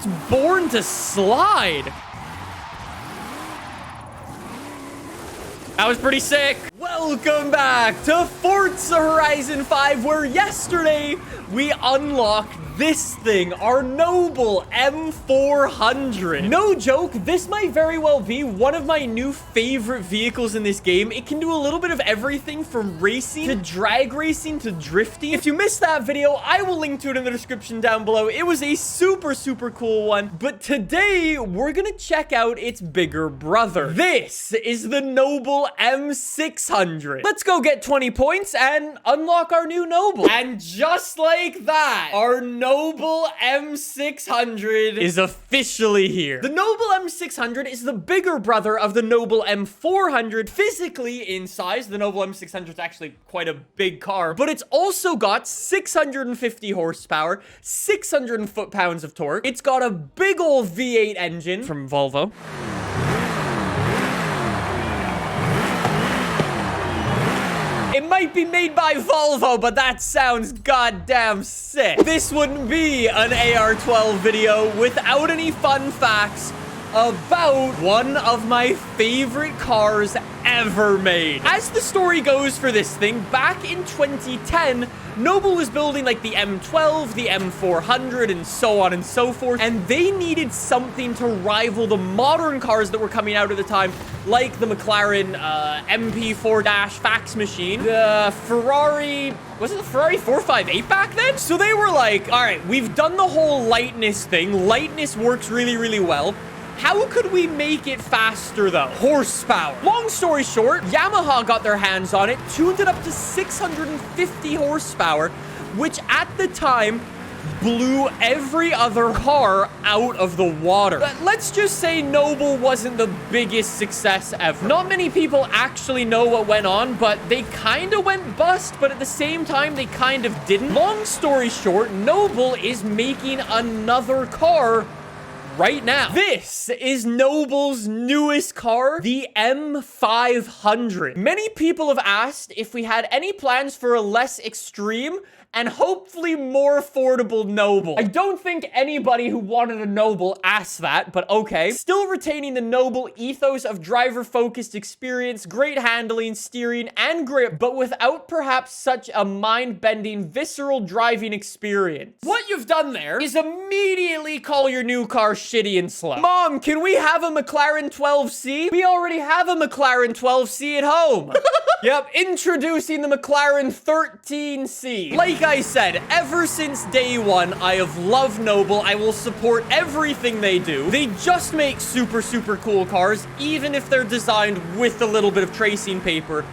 It's born to slide. That was pretty sick. Welcome back to Forza Horizon 5, where yesterday we unlocked this thing, our noble M400. No joke, this might very well be one of my new favorite vehicles in this game. It can do a little bit of everything from racing to drag racing to drifting. If you missed that video, I will link to it in the description down below. It was a super cool one. But today, we're gonna check out its bigger brother. This is the noble M600. Let's go get 20 points and unlock our new noble. And just like that, our noble M600 is officially here. The noble M600 is the bigger brother of the noble M400. Physically, in size, the noble M600 is actually quite a big car, but it's also got 650 horsepower, 600 foot-pounds of torque. It's got a big old V8 engine from Volvo. It might be made by Volvo, but that sounds goddamn sick. This wouldn't be an AR-12 video without any fun facts about one of my favorite cars ever made. As the story goes for this thing, back in 2010, Noble was building like the M12, the M400, and so on and so forth, and they needed something to rival the modern cars that were coming out at the time, like the Mclaren MP4- fax machine, the Ferrari... Was it the Ferrari 458 back then? So they were like, all right, we've done the whole lightness thing. Lightness works really well. How could we make it faster, though? Horsepower. Long story short, Yamaha got their hands on it, tuned it up to 650 horsepower, which at the time blew every other car out of the water. Let's just say Noble wasn't the biggest success ever. Not many people actually know what went on, but they kind of went bust, but at the same time, they kind of didn't. Long story short, Noble is making another car right now. This is Noble's newest car, the M500. Many people have asked if we had any plans for a less extreme and hopefully more affordable Noble. I don't think anybody who wanted a Noble asked that, but okay. Still retaining the Noble ethos of driver-focused experience, great handling, steering, and grip, but without perhaps such a mind-bending, visceral driving experience. What you've done there is immediately call your new car shitty and slow. Mom, can we have a McLaren 12C? We already have a McLaren 12C at home. Yep, introducing the McLaren 13C. Like I said, ever since day one, I have loved Noble. I will support everything they do. They just make super cool cars, even if they're designed with a little bit of tracing paper.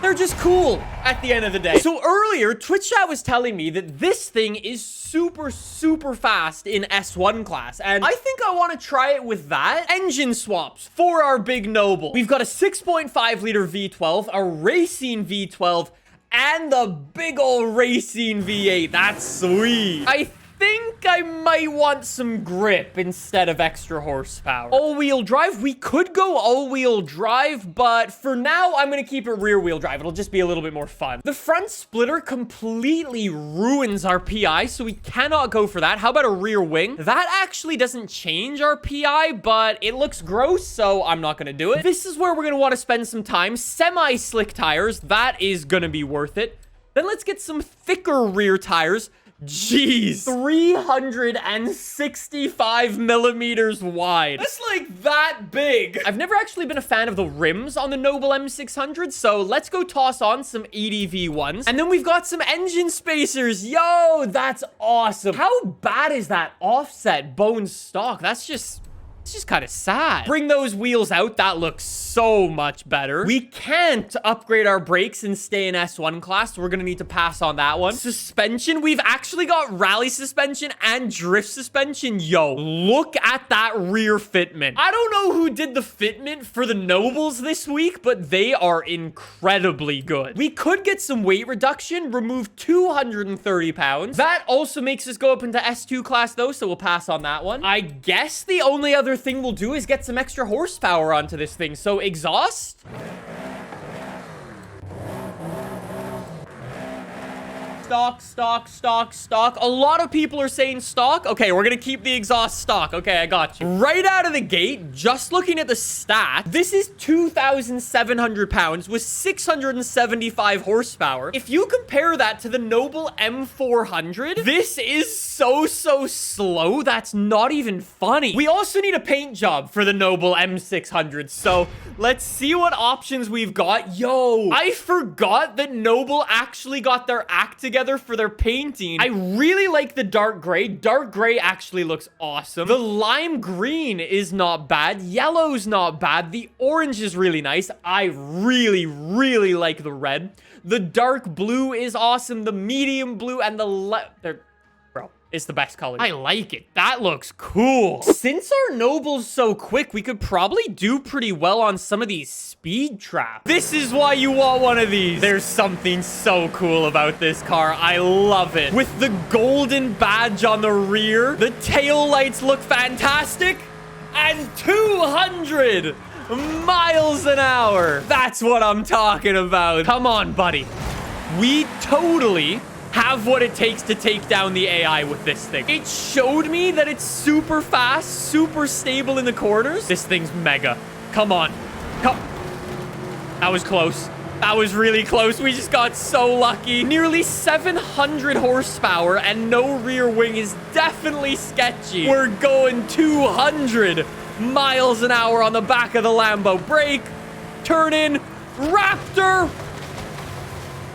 They're just cool at the end of the day. So earlier, Twitch chat was telling me that this thing is super fast in S1 class. And I think I want to try it with that. Engine swaps for our big Noble. We've got a 6.5 liter V12, a racing V12, and the big old racing V8. That's sweet. I think I might want some grip instead of extra horsepower. All-wheel drive? We could go all-wheel drive, but for now, I'm going to keep it rear-wheel drive. It'll just be a little bit more fun. The front splitter completely ruins our PI, so we cannot go for that. How about a rear wing? That actually doesn't change our PI, but it looks gross, so I'm not going to do it. This is where we're going to want to spend some time. Semi-slick tires. That is going to be worth it. Then let's get some thicker rear tires. Jeez, 365 millimeters wide. That's like that big. I've never actually been a fan of the rims on the Noble M600, so let's go toss on some EDV ones. And then we've got some engine spacers. Yo, that's awesome. How bad is that offset bone stock? That's just... It's just kind of sad. Bring those wheels out. That looks so much better. We can't upgrade our brakes and stay in S1 class. So we're going to need to pass on that one. Suspension. We've actually got rally suspension and drift suspension. Yo, look at that rear fitment. I don't know who did the fitment for the Nobles this week, but they are incredibly good. We could get some weight reduction, remove 230 pounds. That also makes us go up into S2 class though, so we'll pass on that one. I guess the only other thing we'll do is get some extra horsepower onto this thing. So exhaust. Stock. A lot of people are saying stock. Okay, we're gonna keep the exhaust stock. Okay, I got you. Right out of the gate, just looking at the stat, this is 2,700 pounds with 675 horsepower. If you compare that to the Noble M400, this is so slow. That's not even funny. We also need a paint job for the Noble M600, so let's see what options we've got. Yo, I forgot that Noble actually got their act together for their painting. I really like the dark gray. Dark gray actually looks awesome. The lime green is not bad. Yellow's not bad. The orange is really nice. I really like the red. The dark blue is awesome. The medium blue and the bro, it's the best color. I like it. That looks cool. Since our Noble's so quick, we could probably do pretty well on some of these speed traps. This is why you want one of these. There's something so cool about this car. I love it. With the golden badge on the rear, the tail lights look fantastic, and 200 miles an hour. That's what I'm talking about. Come on, buddy. We totally have what it takes to take down the AI with this thing. It showed me that it's super fast, super stable in the corners. This thing's mega. Come on. That was close. That was really close. We just got so lucky. Nearly 700 horsepower and no rear wing is definitely sketchy. We're going 200 miles an hour on the back of the Lambo. Brake, turn in, Raptor.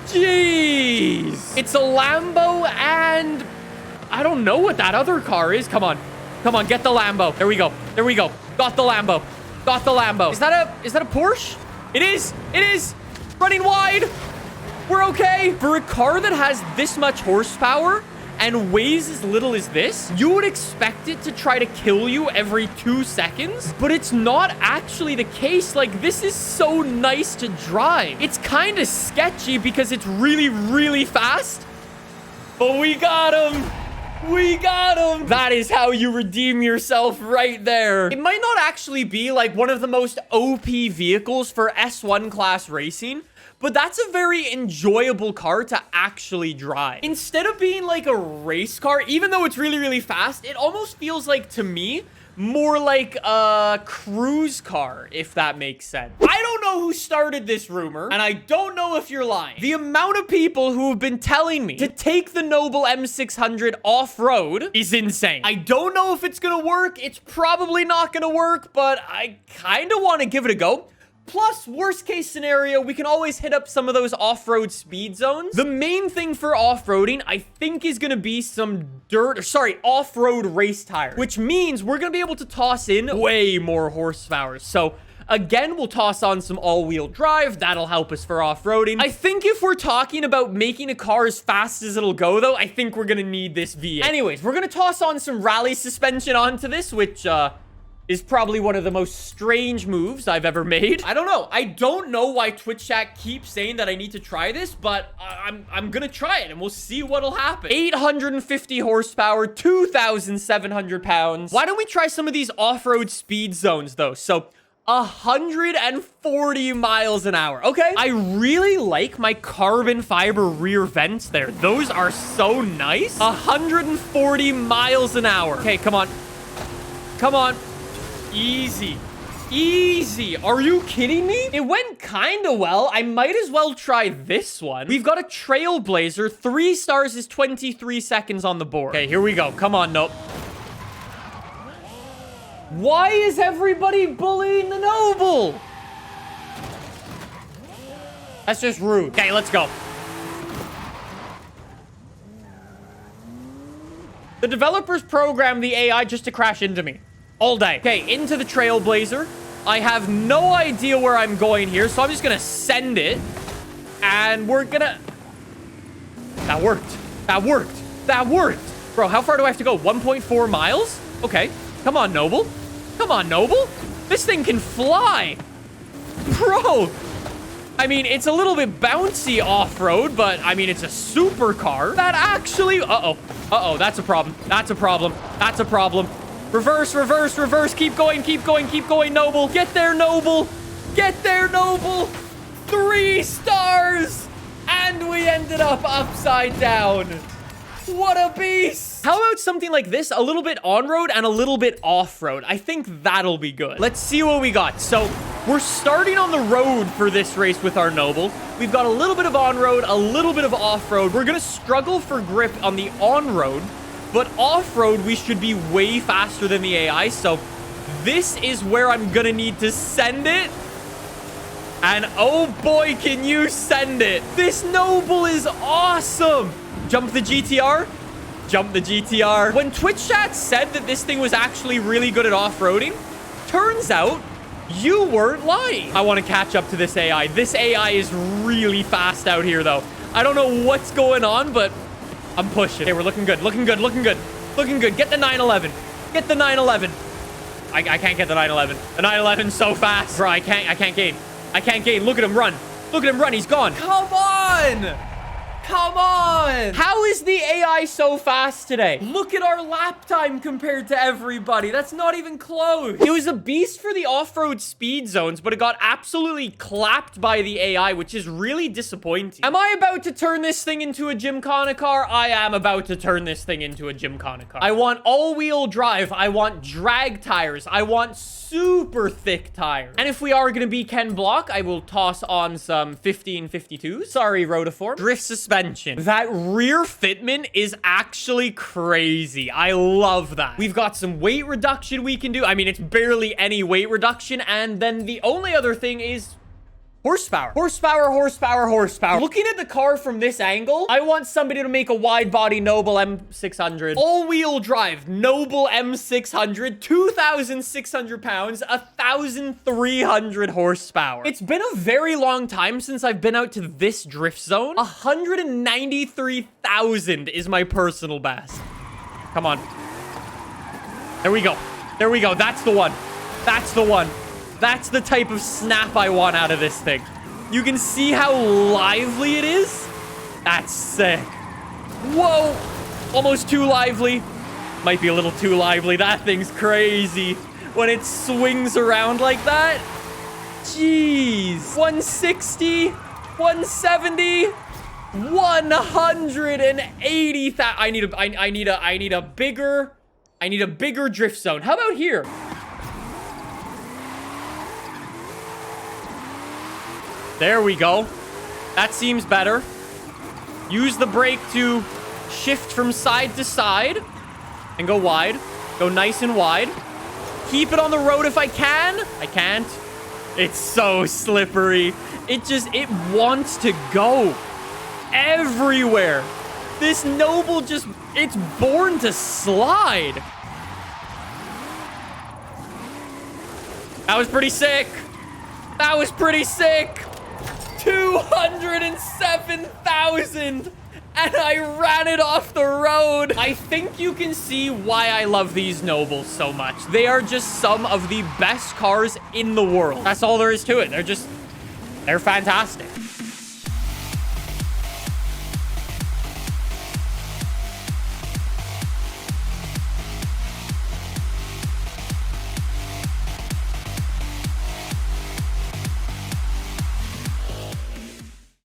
Jeez. It's a Lambo and I don't know what that other car is. Come on, get the Lambo. There we go. Got the Lambo. Is that a Porsche? It is. Running wide. We're okay. For a car that has this much horsepower and weighs as little as this, you would expect it to try to kill you every 2 seconds, but it's not actually the case. Like, this is so nice to drive. It's kind of sketchy because it's really fast, but we got him. That is how you redeem yourself right there. It might not actually be like one of the most OP vehicles for S1 class racing, but that's a very enjoyable car to actually drive. Instead of being like a race car, even though it's really fast, it almost feels like, to me, more like a cruise car, if that makes sense. I don't know who started this rumor, and I don't know if you're lying. The amount of people who have been telling me to take the Noble M600 off-road is insane. I don't know if it's gonna work. It's probably not gonna work, but I kind of want to give it a go. Plus, worst case scenario, we can always hit up some of those off-road speed zones. The main thing for off-roading, I think, is going to be some off-road race tires, which means we're going to be able to toss in way more horsepower. So again, we'll toss on some all-wheel drive. That'll help us for off-roading. I think if we're talking about making a car as fast as it'll go, though, I think we're going to need this V8. Anyways, we're going to toss on some rally suspension onto this, which, is probably one of the most strange moves I've ever made. I don't know. I don't know why Twitch chat keeps saying that I need to try this, but I'm gonna try it and we'll see what'll happen. 850 horsepower, 2,700 pounds. Why don't we try some of these off-road speed zones though? So 140 miles an hour. Okay. I really like my carbon fiber rear vents there. Those are so nice. 140 miles an hour. Okay, come on. Easy. Are you kidding me? It went kind of well. I might as well try this one. We've got a Trailblazer. 3 stars is 23 seconds on the board. Okay, here we go. Come on, nope. Why is everybody bullying the Noble? That's just rude. Okay, let's go. The developers programmed the AI just to crash into me. All day. Okay, into the Trailblazer. I have no idea where I'm going here, so I'm just gonna send it. And we're gonna... That worked. Bro, how far do I have to go? 1.4 miles? Okay. Come on, Noble. This thing can fly. Bro. I mean, it's a little bit bouncy off-road, but, I mean, it's a supercar. That actually... Uh-oh. That's a problem. Reverse. Keep going, Noble. Get there, Noble. 3 stars and And we ended up upside down. What a beast. How about something like this? A little bit on-road and a little bit off-road. I think that'll be good. Let's see what we got. So we're starting on the road for this race with our Noble. We've got a little bit of on-road, a little bit of off-road. We're going to struggle for grip on the on-road, but off-road, we should be way faster than the AI. So this is where I'm going to need to send it. And oh boy, can you send it. This Noble is awesome. Jump the GTR. Jump the GTR. When Twitch chat said that this thing was actually really good at off-roading, turns out you weren't lying. I want to catch up to this AI. This AI is really fast out here, though. I don't know what's going on, but I'm pushing. Okay, we're looking good. Looking good. Looking good. Looking good. Get the 911. Get the 911. I can't get the 911. The 911's so fast. Bro, I can't gain. I can't gain. Look at him run. Look at him run. He's gone. Come on. Come on. How is the AI so fast today? Look at our lap time compared to everybody. That's not even close. It was a beast for the off-road speed zones, but it got absolutely clapped by the AI, which is really disappointing. Am I about to turn this thing into a GYMKHANA car? I am about to turn this thing into a GYMKHANA car. I want all-wheel drive. I want drag tires. I want super thick tires. And if we are going to be Ken Block, I will toss on some 1552s. Sorry, Rotiform. Drift suspension. That rear fitment is actually crazy. I love that. We've got some weight reduction we can do. I mean, it's barely any weight reduction. And then the only other thing is horsepower. Horsepower, horsepower, horsepower. Looking at the car from this angle, I want somebody to make a wide body Noble M600. All-wheel drive Noble M600, 2,600 pounds, 1,300 horsepower. It's been a very long time since I've been out to this drift zone. 193,000 is my personal best. Come on. There we go. There we go. That's the one. That's the one. That's the type of snap I want out of this thing. You can see how lively it is. That's sick. Whoa. Almost too lively. Might be a little too lively. That thing's crazy when it swings around like that. Jeez. 160, 170, 180,000. I need a bigger drift zone. How about here? There we go. That seems better. Use the brake to shift from side to side and go wide. Go nice and wide. Keep it on the road if I can. I can't. It's so slippery. It wants to go everywhere. This Noble it's born to slide. That was pretty sick. That was pretty sick. 207,000 and I ran it off the road. I think you can see why I love these Nobles so much. They are just some of the best cars in the world. That's all there is to it. They're fantastic.